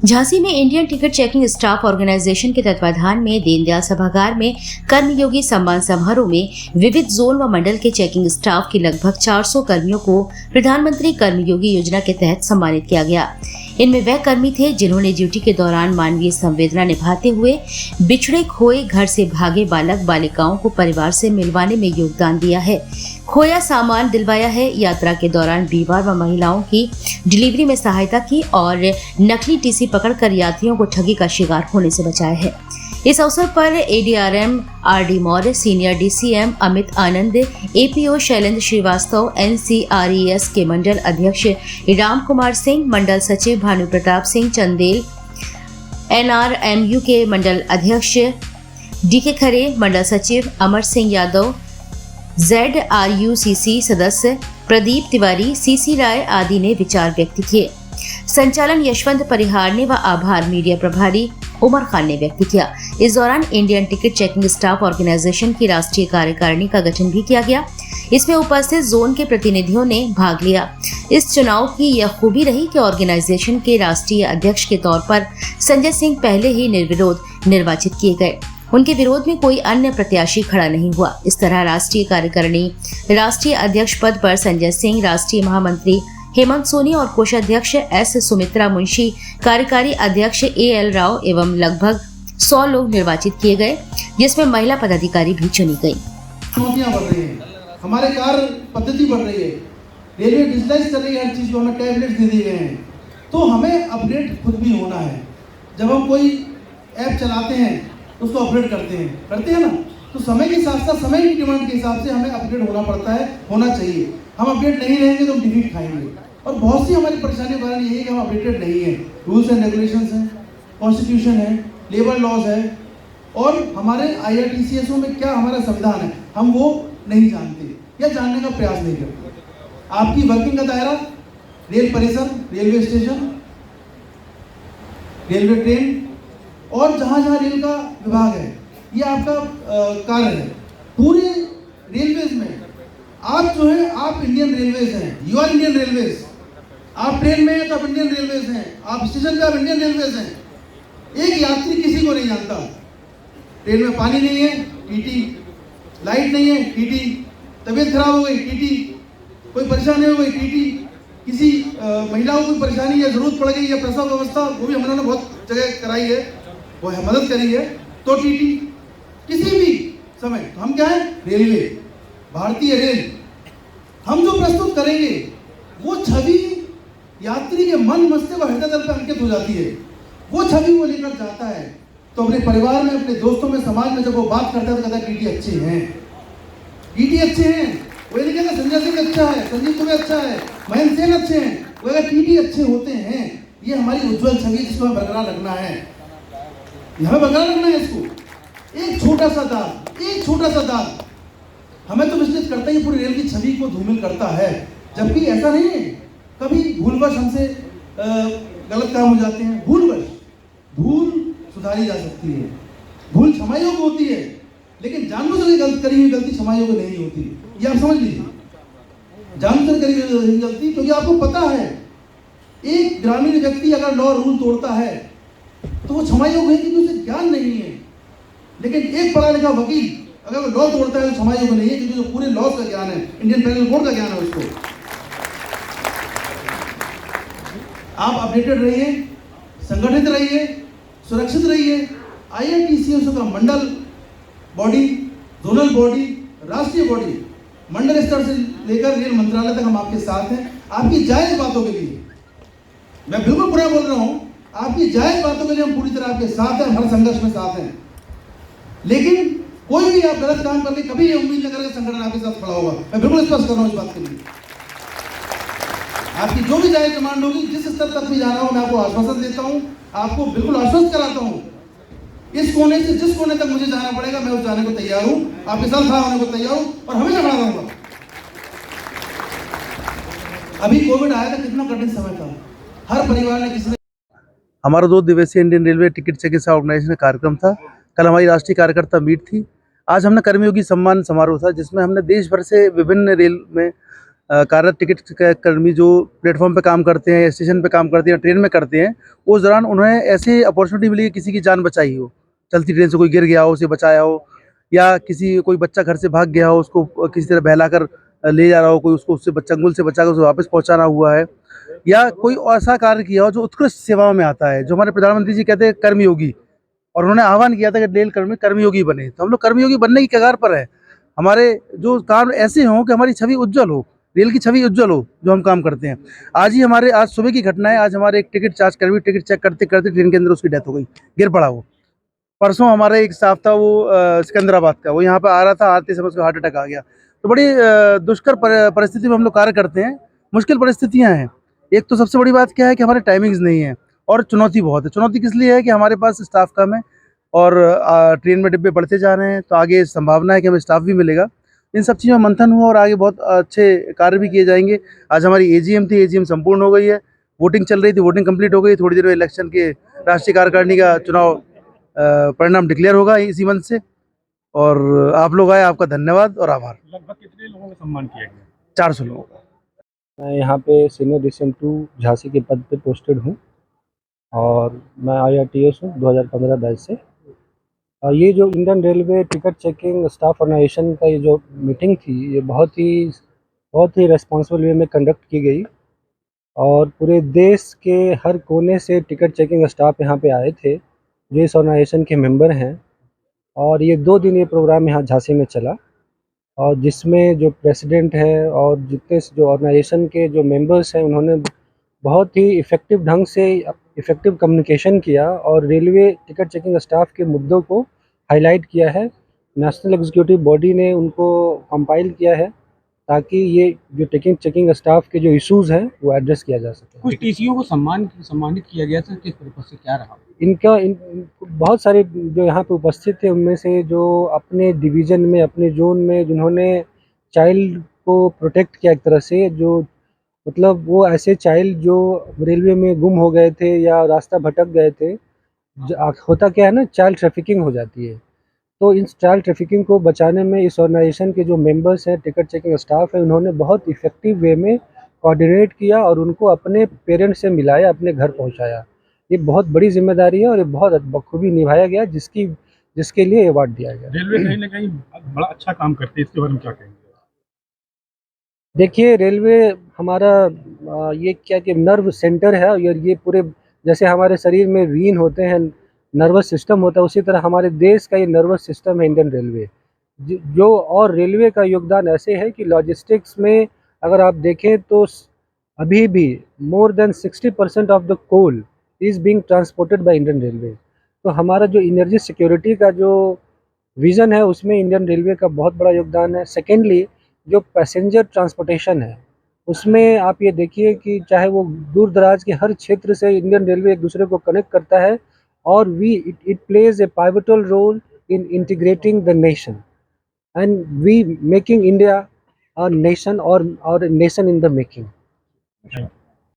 झांसी में Indian ticket checking staff organisation के तत्वाधान में दीनदयाल सभागार में कर्मयोगी सम्मान समारोह में विविध जोन व मंडल के चेकिंग स्टाफ के लगभग 400 कर्मियों को प्रधानमंत्री कर्मयोगी योजना के तहत सम्मानित किया गया। इनमें वह कर्मी थे जिन्होंने ड्यूटी के दौरान मानवीय संवेदना निभाते हुए बिछड़े खोए घर से भागे बालक बालिकाओं को परिवार से मिलवाने में योगदान दिया है, खोया सामान दिलवाया है, यात्रा के दौरान बीमार व महिलाओं की डिलीवरी में सहायता की और नकली टीसी पकड़कर यात्रियों को ठगी का शिकार होने से बचाया है। इस अवसर पर ADRM R D Maurya, senior DCM Amit Anand, APO Shailendra Shrivastava, NCRES के मंडल अध्यक्ष राम कुमार सिंह, मंडल सचिव भानु प्रताप सिंह चंदेल, एनआरएमयू के मंडल अध्यक्ष डीके खरे, मंडल सचिव अमर सिंह यादव, ZRUCC सदस्य प्रदीप तिवारी, सीसी राय आदि ने विचार व्यक्त किए। संचालन यशवंत परिहार ने व आभार मीडिया प्रभारी उमर खान ने व्यक्त किया। इस दौरान Indian ticket checking staff organisation की राष्ट्रीय कार्यकारिणी का गठन भी किया गया। इसमें उपस्थित जोन के प्रतिनिधियों ने भाग लिया। इस चुनाव की यह खूबी रही कि ऑर्गेनाइजेशन के राष्ट्रीय अध्यक्ष के तौर पर संजय सिंह पहले ही निर्विरोध निर्वाचित किए गए। उनके विरोध में कोई अन्य प्रत्याशी खड़ा नहीं हुआ। इस तरह राष्ट्रीय कार्यकारिणी राष्ट्रीय अध्यक्ष पद पर संजय सिंह, राष्ट्रीय महामंत्री हेमंत सोनी और कोषाध्यक्ष एस सुमित्रा मुंशी, कार्यकारी अध्यक्ष AL राव एवं लगभग 100 लोग निर्वाचित किए गए, जिसमें महिला पदाधिकारी भी चुनी गई। चुनौतियां बढ़ रही हैं, हमारे कार्य पद्धति बढ़ रही है, रेलवे डिजिटाइज कर रही है हर चीज़ को, हमें टैबलेट्स दे दिए गए हैं, तो हमें अपडेट खुद भी होना है। जब हम कोई ऐप चलाते हैं तो उसको अपडेट करते हैं ना, तो समय के साथ साथ समय की डिमांड के हिसाब से हमें अपडेट होना पड़ता है, होना चाहिए। हम अपडेट नहीं रहेंगे तो हम डिफीट खाएंगे। और बहुत सी हमारी परेशानी का कारण यही है कि हम अपडेटेड नहीं है। रूल्स एंड रेगुलेशंस हैं, कॉन्स्टिट्यूशन है, लेबर लॉज है, और हमारे IRTCSO में क्या हमारा संविधान है, हम वो नहीं जानते या जानने का प्रयास नहीं करते। आपकी वर्किंग का दायरा रेल परिसर, रेलवे स्टेशन, रेलवे ट्रेन और जहाँ जहाँ रेल का विभाग है, ये आपका कार्य है। पूरे रेलवेज में आप जो है, आप इंडियन रेलवेज हैं, यू आर इंडियन रेलवेज। आप ट्रेन में हैं तो आप इंडियन रेलवेज हैं, आप स्टेशन पे आप इंडियन रेलवेज हैं। एक यात्री किसी को नहीं जानता। ट्रेन में पानी नहीं है, TT, लाइट नहीं है, TT, तबीयत खराब हो गई, TT, कोई परेशानी हो गई, TT, किसी महिला को कोई परेशानी या जरूरत पड़ गई या प्रसव व्यवस्था, वो भी हम लोगों ने बहुत जगह कराई है, वो है मदद करी है, तो TT, किसी भी समय। तो हम क्या है, रेलवे, भारतीय रेल। हम जो प्रस्तुत करेंगे वो छवि यात्री के मन, मस्तिष्क और हृदय तल पर अंकित हो जाती है। वो छवि वो लेकर जाता है, तो अपने परिवार में, अपने दोस्तों में, समाज में जब वो बात करता है तो कहता है TT अच्छे हैं, TT अच्छे हैं। वो ये नहीं कहता संजय सिंह अच्छा है, संजीव दुबे अच्छा है, महेंद्र सेन अच्छे हैं, वो कहता TT अच्छे होते हैं। ये हमारी उज्जवल छवि जिसको हमें बरकरार रखना है, हमें बरकरार रखना है इसको। एक छोटा सा दाग हमें तो विचलित करता ही पूरी रेल की छवि को धूमिल करता है। जबकि ऐसा नहीं है, कभी भूलवश हमसे गलत काम हो जाते हैं। भूल सुधारी जा सकती है, भूल क्षमा योग्य होती है, लेकिन जानबूझकर करी हुई गलती क्षमा योग्य नहीं होती। ये आप समझ लीजिए, जानबूझकर करी हुई गलती, क्योंकि आपको पता है एक ग्रामीण व्यक्ति अगर लॉ रूल तोड़ता है तो वो क्षमा योग्य है क्योंकि उसे ज्ञान नहीं है। लेकिन एक पढ़ा लिखा वकील अगर वो लॉ तोड़ता है तो क्षमा योग्य नहीं है, क्योंकि जो पूरे लॉज का ज्ञान है, इंडियन पेनल कोड का ज्ञान है उसको। आप अपडेटेड रहिए, संगठित रहिए, सुरक्षित रहिए। IRTCSO का मंडल बॉडी, जोनल बॉडी, राष्ट्रीय बॉडी, मंडल स्तर से लेकर रेल मंत्रालय तक हम आपके साथ हैं। आपकी जायज बातों के लिए, मैं बिल्कुल पूरा बोल रहा हूं, आपकी जायज बातों के लिए हम पूरी तरह आपके साथ हैं, हर संघर्ष में साथ हैं। लेकिन कोई भी आप गलत काम करके कभी ये उम्मीद न करें संगठन आपके साथ खड़ा होगा। मैं बिल्कुल स्पष्ट कर रहा हूं इस बात के लिए। आपकी जो भी जायज डिमांड होगी, जिस स्तर तक भी जाना हो, मैं आपको आश्वासन देता हूं, आपको बिल्कुल आश्वस्त कराता हूं। इस कोने से जिस कोने तक मुझे जाना पड़ेगा, मैं उस जाने को तैयार हूं, आपके साथ खड़ा होने को तैयार हूं और हमेशा खड़ा रहूंगा। अभी कोविड आया था, कितना कठिन समय था, हर परिवार ने किसी ने। हमारा 2 दिवसीय Indian railway ticket checking organisation कार्यक्रम था। कल हमारी राष्ट्रीय कार्यकर्ता मीट थी। आज हमने कर्मयोगी सम्मान समारोह था, जिसमें हमने देश भर से विभिन्न रेल में कार्यरत टिकट कर्मी जो प्लेटफॉर्म पे काम करते हैं, स्टेशन पे काम करते हैं, ट्रेन में करते हैं, उस दौरान उन्हें ऐसी अपॉर्चुनिटी मिली कि किसी की जान बचाई हो, चलती ट्रेन से कोई गिर गया हो, उसे बचाया हो, या कोई बच्चा घर से भाग गया हो, उसको किसी तरह बहलाकर ले जा रहा हो, कोई उसको उससे चंगुल से बचाकर उसे वापस पहुंचाना हुआ है, या कोई ऐसा कार्य किया हो जो उत्कृष्ट सेवाओं में आता है, जो हमारे प्रधानमंत्री जी कहते हैं कर्मयोगी, और उन्होंने आह्वान किया था कि रेल कर्मी कर्मयोगी बने। तो हम लोग कर्मयोगी बनने की कगार पर है। हमारे जो काम ऐसे हों कि हमारी छवि उज्जवल हो, रेल की छवि उज्जवल हो, जो हम काम करते हैं। आज सुबह की घटना है, आज हमारे एक टिकट चार्ज कर्मी टिकट चेक करते करते ट्रेन के अंदर उसकी डेथ हो गई, गिर पड़ा वो। परसों हमारा एक स्टाफ था, वो सिकंदराबाद का, वो यहाँ पे आ रहा था, आते समय उसको हार्ट अटैक आ गया। तो बड़ी दुष्कर परिस्थिति में हम लोग कार्य करते हैं, मुश्किल परिस्थितियाँ हैं। एक तो सबसे बड़ी बात क्या है कि हमारे टाइमिंग्स नहीं है, और चुनौती बहुत है। चुनौती किस लिए है कि हमारे पास स्टाफ कम है, और ट्रेन में डिब्बे बढ़ते जा रहे हैं, तो आगे संभावना है कि हमें स्टाफ भी मिलेगा। इन सब चीज़ों में मंथन हुआ और आगे बहुत अच्छे कार्य भी किए जाएंगे। आज हमारी एजीएम थी, एजीएम संपूर्ण हो गई है, वोटिंग चल रही थी, वोटिंग कंप्लीट हो गई। थोड़ी देर में इलेक्शन के राष्ट्रीय कार्यकारिणी का चुनाव परिणाम डिक्लेयर होगा इसी मंथ से। और आप लोग आए, आपका धन्यवाद और आभार। लगभग कितने लोगों का सम्मान किया गया? 400 लोगों का। मैं यहाँ पे सीनियर DCM2 झांसी के पद पे पोस्टेड हूँ और मैं IRTS हूँ 2015 बैच से। और ये जो Indian railway ticket checking staff organisation का ये जो मीटिंग थी, ये बहुत ही रेस्पॉन्सिबल वे में कंडक्ट की गई और पूरे देश के हर कोने से टिकट चेकिंग स्टाफ यहाँ पे आए थे जो इस ऑर्गेनाइजेशन के मेंबर हैं। और ये 2 दिन ये प्रोग्राम यहाँ झांसी में चला और जिसमें जो प्रेसिडेंट है और जितने जो ऑर्गेनाइजेशन के जो मेंबर्स हैं, उन्होंने बहुत ही इफ़ेक्टिव ढंग से इफ़ेक्टिव कम्युनिकेशन किया और रेलवे टिकट चेकिंग स्टाफ के मुद्दों को हाईलाइट किया है। नेशनल एग्जीक्यूटिव बॉडी ने उनको कंपाइल किया है ताकि ये जो टिकट चेकिंग स्टाफ के जो इश्यूज़ हैं वो एड्रेस किया जा सके। कुछ टीसीओ को सम्मानित किया गया था, किस पर्पज से, क्या रहा? बहुत सारे जो यहाँ पे उपस्थित थे, उनमें से जो अपने डिवीज़न में, अपने ज़ोन में जिन्होंने चाइल्ड को प्रोटेक्ट किया एक तरह से, जो मतलब वो ऐसे चाइल्ड जो रेलवे में गुम हो गए थे या रास्ता भटक गए थे। होता क्या है ना, चाइल्ड ट्रैफिकिंग हो जाती है। तो इस चाइल्ड ट्रैफिकिंग को बचाने में इस ऑर्गेनाइजेशन के जो मेंबर्स हैं, टिकट चेकिंग स्टाफ है, उन्होंने बहुत इफ़ेक्टिव वे में कोऑर्डिनेट किया और उनको अपने पेरेंट्स से मिलाया, अपने घर पहुँचाया। ये बहुत बड़ी ज़िम्मेदारी है और ये बहुत बखूबी निभाया गया, जिसके लिए अवार्ड दिया गया। रेलवे कहीं ना कहीं बड़ा अच्छा काम करते हैं, इसके बारे में क्या कहेंगे? देखिए, रेलवे हमारा ये क्या कि नर्व सेंटर है और ये पूरे, जैसे हमारे शरीर में वीन होते हैं, नर्वस सिस्टम होता है, उसी तरह हमारे देश का ये नर्वस सिस्टम है इंडियन रेलवे। जो और रेलवे का योगदान ऐसे है कि लॉजिस्टिक्स में अगर आप देखें तो अभी भी more than 60% of the coal is being transported by Indian railway. तो हमारा जो एनर्जी सिक्योरिटी का जो विज़न है, उसमें इंडियन रेलवे का बहुत बड़ा योगदान है। सेकेंडली, जो पैसेंजर ट्रांसपोर्टेशन है, उसमें आप ये देखिए कि चाहे वो दूर दराज के हर क्षेत्र से इंडियन रेलवे एक दूसरे को कनेक्ट करता है और it plays a pivotal role in integrating the nation and we making India a nation और नेशन इन द मेकिंग।